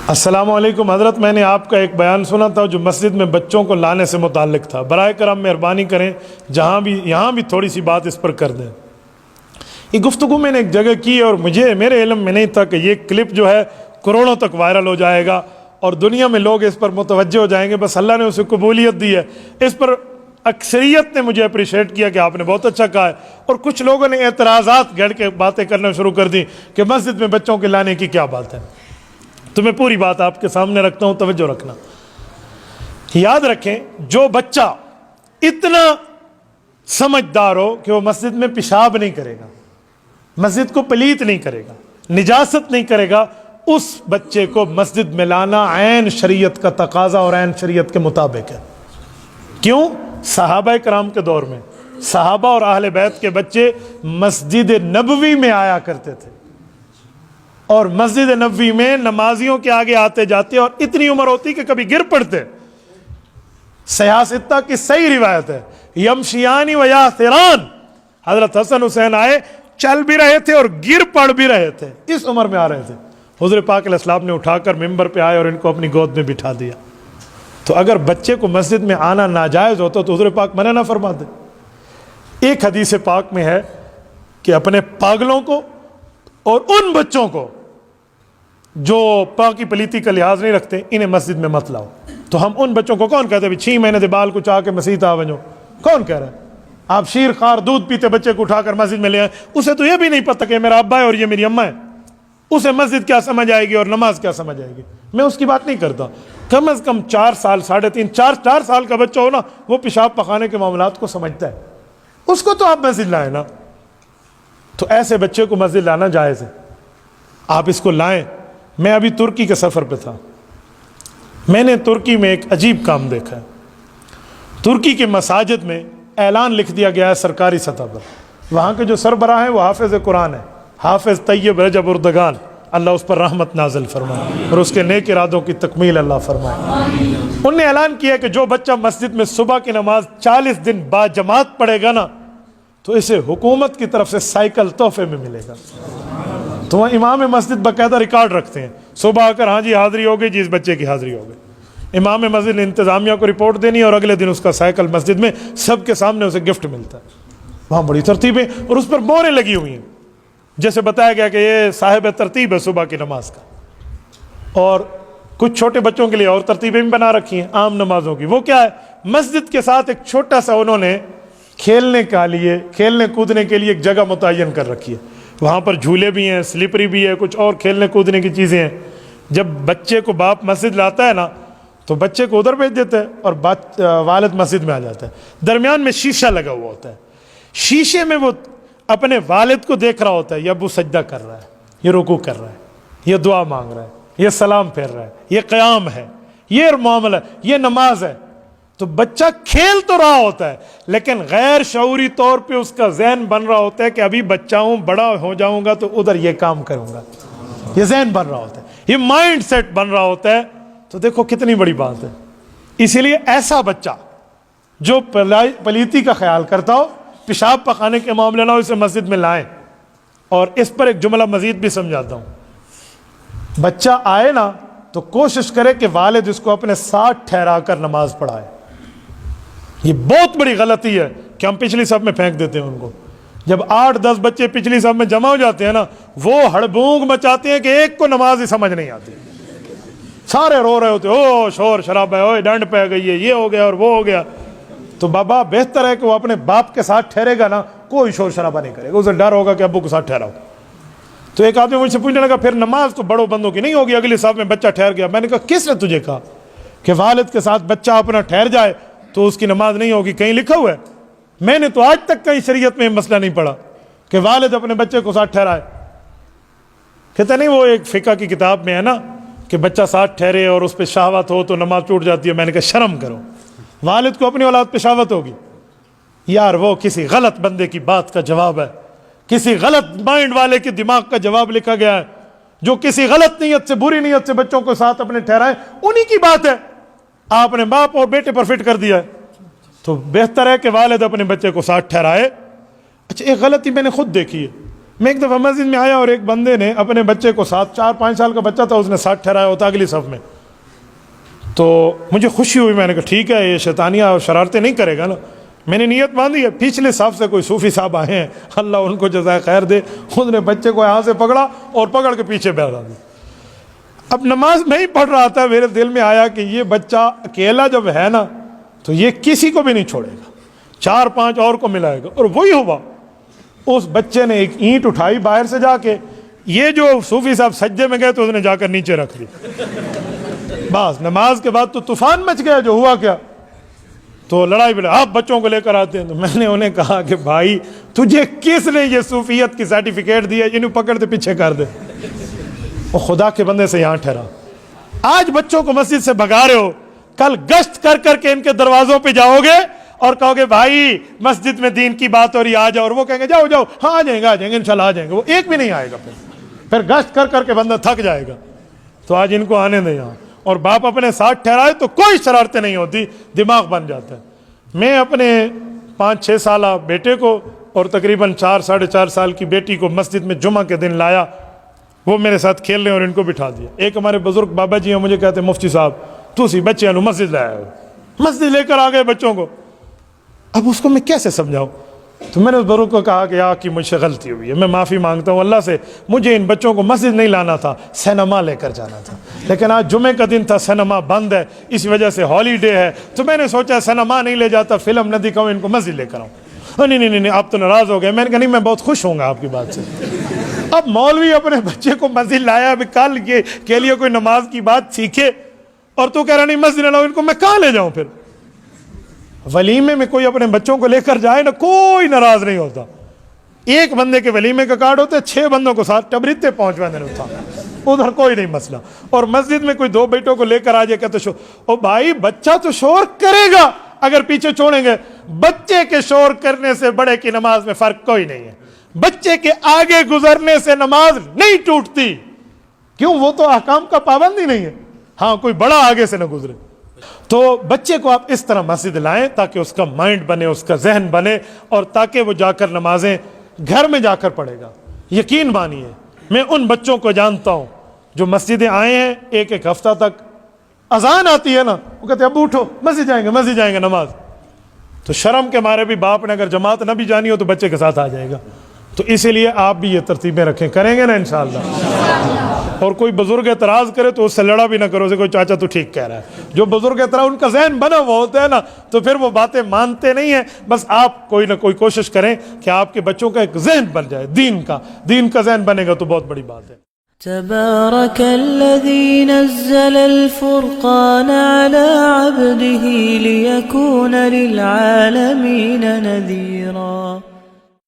السلام علیکم حضرت، میں نے آپ کا ایک بیان سنا تھا جو مسجد میں بچوں کو لانے سے متعلق تھا. برائے کرم مہربانی کریں یہاں بھی تھوڑی سی بات اس پر کر دیں. یہ گفتگو میں نے ایک جگہ کی اور میرے علم میں نہیں تھا کہ یہ کلپ جو ہے کروڑوں تک وائرل ہو جائے گا اور دنیا میں لوگ اس پر متوجہ ہو جائیں گے. بس اللہ نے اسے قبولیت دی ہے. اس پر اکثریت نے مجھے اپریشیٹ کیا کہ آپ نے بہت اچھا کہا ہے، اور کچھ لوگوں نے اعتراضات گڑھ کے باتیں کرنا شروع کر دی کہ مسجد میں بچوں کے لانے کی کیا بات ہے. تو میں پوری بات آپ کے سامنے رکھتا ہوں، توجہ رکھنا. یاد رکھیں، جو بچہ اتنا سمجھدار ہو کہ وہ مسجد میں پیشاب نہیں کرے گا، مسجد کو پلیت نہیں کرے گا، نجاست نہیں کرے گا، اس بچے کو مسجد میں لانا عین شریعت کا تقاضا اور عین شریعت کے مطابق ہے. کیوں؟ صحابہ کرام کے دور میں صحابہ اور اہل بیت کے بچے مسجد نبوی میں آیا کرتے تھے، اور مسجد نبوی میں نمازیوں کے آگے آتے جاتے اور اتنی عمر ہوتی کہ کبھی گر پڑتے. صحیح ستہ کی صحیح روایت ہے، یمشیانی و یاسران، حضرت حسن حسین آئے، چل بھی رہے تھے اور گر پڑ بھی رہے تھے، اس عمر میں آ رہے تھے. حضور پاک علیہ السلام نے اٹھا کر ممبر پہ آئے اور ان کو اپنی گود میں بٹھا دیا. تو اگر بچے کو مسجد میں آنا ناجائز ہوتا تو حضور پاک منع نہ فرما دے. ایک حدیث پاک میں ہے کہ اپنے پاگلوں کو اور ان بچوں کو جو پاکی پلیتی کا لحاظ نہیں رکھتے انہیں مسجد میں مت لاؤ. تو ہم ان بچوں کو کون کہتے ہیں 6 مہینے دے بال کو چاہ کے مسجد آ ونجو؟ کون کہہ رہا ہے؟ آپ شیر خار دودھ پیتے بچے کو اٹھا کر مسجد میں لے آئے، اسے تو یہ بھی نہیں پتہ کہ میرا ابا ہے اور یہ میری اماں ہے. اسے مسجد کیا سمجھ آئے گی اور نماز کیا سمجھ آئے گی؟ میں اس کی بات نہیں کرتا. کم از کم 4 سال 3.5 4 سال کا بچہ ہو نا، وہ پیشاب پخانے کے معاملات کو سمجھتا ہے، اس کو تو آپ مسجد لائیں نا. تو ایسے بچے کو مسجد لانا جائز ہے، آپ اس کو لائیں. میں ابھی ترکی کے سفر پہ تھا، میں نے ترکی میں ایک عجیب کام دیکھا ہے. ترکی کے مساجد میں اعلان لکھ دیا گیا ہے سرکاری سطح پر. وہاں کے جو سربراہ ہیں وہ حافظ قرآن ہیں، حافظ طیب رجب اردگان، اللہ اس پر رحمت نازل فرمائے اور اس کے نیک ارادوں کی تکمیل اللہ فرمائے. انہوں نے اعلان کیا کہ جو بچہ مسجد میں صبح کی نماز 40 دن با جماعت پڑھے گا نا، تو اسے حکومت کی طرف سے سائیکل تحفے میں ملے گا. تو وہ امام مسجد باقاعدہ ریکارڈ رکھتے ہیں، صبح آ کر ہاں جی حاضری ہو گئی جی، اس بچے کی حاضری ہو گئی. امام مسجد نے انتظامیہ کو رپورٹ دینی اور اگلے دن اس کا سائیکل مسجد میں سب کے سامنے اسے گفٹ ملتا ہے. وہاں بڑی ترتیبیں اور اس پر موریں لگی ہوئی ہیں، جیسے بتایا گیا کہ یہ صاحب ترتیب ہے صبح کی نماز کا. اور کچھ چھوٹے بچوں کے لیے اور ترتیبیں بھی بنا رکھی ہیں عام نمازوں کی. وہ کیا ہے؟ مسجد کے ساتھ ایک چھوٹا سا انہوں نے کھیلنے کودنے کے لیے ایک جگہ متعین کر رکھی ہے. وہاں پر جھولے بھی ہیں، سلپری بھی ہے، کچھ اور کھیلنے کودنے کی چیزیں ہیں. جب بچے کو باپ مسجد لاتا ہے نا تو بچے کو ادھر بھیج دیتا ہے اور والد مسجد میں آ جاتا ہے. درمیان میں شیشہ لگا ہوا ہوتا ہے، شیشے میں وہ اپنے والد کو دیکھ رہا ہوتا ہے، یہ ابو سجدہ کر رہا ہے، یہ رکوع کر رہا ہے، یہ دعا مانگ رہا ہے، یہ سلام پھیر رہا ہے، یہ قیام ہے، یہ معاملہ، یہ نماز ہے. تو بچہ کھیل تو رہا ہوتا ہے لیکن غیر شعوری طور پہ اس کا ذہن بن رہا ہوتا ہے کہ ابھی بچہ ہوں، بڑا ہو جاؤں گا تو ادھر یہ کام کروں گا. یہ ذہن بن رہا ہوتا ہے، یہ مائنڈ سیٹ بن رہا ہوتا ہے. تو دیکھو کتنی بڑی بات ہے. اسی لیے ایسا بچہ جو پلیتی کا خیال کرتا ہو، پیشاب پخانے کے معاملے نہ ہو، اسے مسجد میں لائیں. اور اس پر ایک جملہ مزید بھی سمجھاتا ہوں. بچہ آئے نا تو کوشش کرے کہ والد اس کو اپنے ساتھ ٹھہرا کر نماز پڑھائے. یہ بہت بڑی غلطی ہے کہ ہم پچھلی صف میں پھینک دیتے ہیں ان کو. جب 8-10 بچے پچھلی صف میں جمع ہو جاتے ہیں نا، وہ ہڑبونگ مچاتے ہیں کہ ایک کو نماز ہی سمجھ نہیں آتی. سارے رو رہے ہوتے، او شور شرابہ ہے، او ڈنڈ پہ گئی ہے، یہ ہو گیا اور وہ ہو گیا. تو بابا بہتر ہے کہ وہ اپنے باپ کے ساتھ ٹھہرے گا نا، کوئی شور شرابہ نہیں کرے گا، اسے ڈر ہوگا کہ ابو کے ساتھ ٹھہراؤ. تو ایک آدمی مجھ سے پوچھنے لگا پھر نماز تو بڑوں بندوں کی نہیں ہوگی، اگلی صف میں بچہ ٹھہر گیا. میں نے کہا کس نے تجھے کہا کہ والد کے ساتھ بچہ اپنا ٹھہر جائے تو اس کی نماز نہیں ہوگی؟ کہیں لکھا ہوا ہے؟ میں نے تو آج تک کہیں شریعت میں مسئلہ نہیں پڑھا کہ والد اپنے بچے کو ساتھ ٹھہرائے. کہتا نہیں وہ ایک فقہ کی کتاب میں ہے نا کہ بچہ ساتھ ٹھہرے اور اس پہ شہوت ہو تو نماز ٹوٹ جاتی ہے. میں نے کہا شرم کرو، والد کو اپنی اولاد پہ شہوت ہوگی؟ یار وہ کسی غلط بندے کی بات کا جواب ہے، کسی غلط مائنڈ والے کے دماغ کا جواب لکھا گیا ہے، جو کسی غلط نیت سے، بری نیت سے بچوں کو ساتھ اپنے ٹھہرائے. انہی کی بات ہے، آپ نے باپ اور بیٹے پر فٹ کر دیا ہے. تو بہتر ہے کہ والد اپنے بچے کو ساتھ ٹھہرائے. اچھا ایک غلطی میں نے خود دیکھی ہے. میں ایک دفعہ مسجد میں آیا اور ایک بندے نے اپنے بچے کو ساتھ، 4-5 سال کا بچہ تھا، اس نے ساتھ ٹھہرایا ہوتا اگلی صف میں. تو مجھے خوشی ہوئی، میں نے کہا ٹھیک ہے، یہ شیطانیہ اور شرارتیں نہیں کرے گا نا. میں نے نیت باندھی ہے. پچھلے صف سے کوئی صوفی صاحب آئے ہیں، اللہ ان کو جزائے خیر دے، اس نے بچے کو یہاں سے پکڑا اور پکڑ کے پیچھے بیٹھا دیا. اب نماز نہیں پڑھ رہا تھا، میرے دل میں آیا کہ یہ بچہ اکیلا جب ہے نا تو یہ کسی کو بھی نہیں چھوڑے گا، 4-5 اور کو ملائے گا. اور وہی ہوا. اس بچے نے ایک اینٹ اٹھائی باہر سے جا کے، یہ جو صوفی صاحب سجدے میں گئے تو اس نے جا کر نیچے رکھ دی. بس نماز کے بعد تو طوفان مچ گیا. جو ہوا کیا، تو لڑائی بھی، آپ بچوں کو لے کر آتے ہیں. تو میں نے انہیں کہا کہ بھائی تجھے کس نے یہ صوفیت کی سرٹیفکیٹ دی ہے، انہوں پکڑ دے پیچھے کر دے. وہ خدا کے بندے سے یہاں ٹھہرا. آج بچوں کو مسجد سے بھگا رہے ہو، کل گشت کر کر کے ان کے دروازوں پہ جاؤ گے اور کہو گے بھائی مسجد میں دین کی بات ہو رہی آ جاؤ، اور وہ کہیں گے جاؤ جاؤ، ہاں آ جائیں گے انشاءاللہ آ جائیں گے. وہ ایک بھی نہیں آئے گا. پھر گشت کر کر کے بندہ تھک جائے گا. تو آج ان کو آنے دیں یہاں. اور باپ اپنے ساتھ ٹھہرائے تو کوئی شرارتیں نہیں ہوتی، دماغ بن جاتا ہے. میں اپنے 5-6 سالہ بیٹے کو اور تقریباً 4-4.5 سال کی بیٹی کو مسجد میں جمعہ کے دن لایا. وہ میرے ساتھ کھیل رہے اور ان کو بٹھا دیا. ایک ہمارے بزرگ بابا جی ہیں، مجھے کہتے ہیں مفتی صاحب تو سی بچے نو مسجد لایا ہو، مسجد لے کر آ گئے بچوں کو. اب اس کو میں کیسے سمجھاؤں؟ تو میں نے اس بزرگ کو کہا کہ آپ کی مجھ سے غلطی ہوئی ہے، میں معافی مانگتا ہوں اللہ سے. مجھے ان بچوں کو مسجد نہیں لانا تھا، سینما لے کر جانا تھا. لیکن آج جمعے کا دن تھا، سینما بند ہے، اس وجہ سے ہالیڈے ہے، تو میں نے سوچا سینما نہیں لے جاتا، فلم نہ دکھاؤں، ان کو مسجد لے کر آؤں. نہیں نہیں نہیں آپ تو ناراض ہو گئے. میں نے کہا نہیں، میں بہت خوش ہوں گا آپ کی بات سے. اب مولوی اپنے بچے کو مسجد لایا، ابھی کل کے لیے کوئی نماز کی بات سیکھے، اور تو کہہ رہا نہیں مسجد نہ لاؤ، ان کو میں کہاں لے جاؤں؟ پھر ولیمے میں کوئی اپنے بچوں کو لے کر جائے نا، کوئی ناراض نہیں ہوتا. ایک بندے کے ولیمے کا کارڈ ہوتا ہے، 6 بندوں کو ساتھ ٹبریتے پہنچوانے ہوتا، ادھر کوئی نہیں مسئلہ. اور مسجد میں کوئی 2 بیٹوں کو لے کر آ جائے کہ تو شور، او بھائی بچہ تو شور کرے گا اگر پیچھے چھوڑیں گے. بچے کے شور کرنے سے بڑے کی نماز میں فرق کوئی نہیں ہے. بچے کے آگے گزرنے سے نماز نہیں ٹوٹتی. کیوں؟ وہ تو احکام کا پابند ہی نہیں ہے. ہاں کوئی بڑا آگے سے نہ گزرے. تو بچے کو آپ اس طرح مسجد لائیں تاکہ اس کا مائنڈ بنے، اس کا ذہن بنے، اور تاکہ وہ جا کر نمازیں گھر میں جا کر پڑھے گا. یقین مانیے میں ان بچوں کو جانتا ہوں جو مسجدیں آئے ہیں، ایک ہفتہ تک اذان آتی ہے نا، وہ کہتے ہیں ابو اٹھو مسجد جائیں گے نماز. تو شرم کے مارے بھی باپ نے اگر جماعت نہ بھی جانی ہو تو بچے کے ساتھ آ جائے گا. تو اسی لیے آپ بھی یہ ترتیبیں رکھیں، کریں گے نا انشاءاللہ. اور کوئی بزرگ اعتراض کرے تو اس سے لڑا بھی نہ کرو، اسے کوئی چاچا تو ٹھیک کہہ رہا ہے. جو بزرگ اعتراض ان کا ذہن بنا ہوا ہوتا ہے نا، تو پھر وہ باتیں مانتے نہیں ہیں. بس آپ کوئی نہ کوئی کوشش کریں کہ آپ کے بچوں کا ایک ذہن بن جائے، دین کا ذہن بنے گا تو بہت بڑی بات ہے. تبارك الذي نزل الفرقان على عبده ليكون للعالمين نذيرا.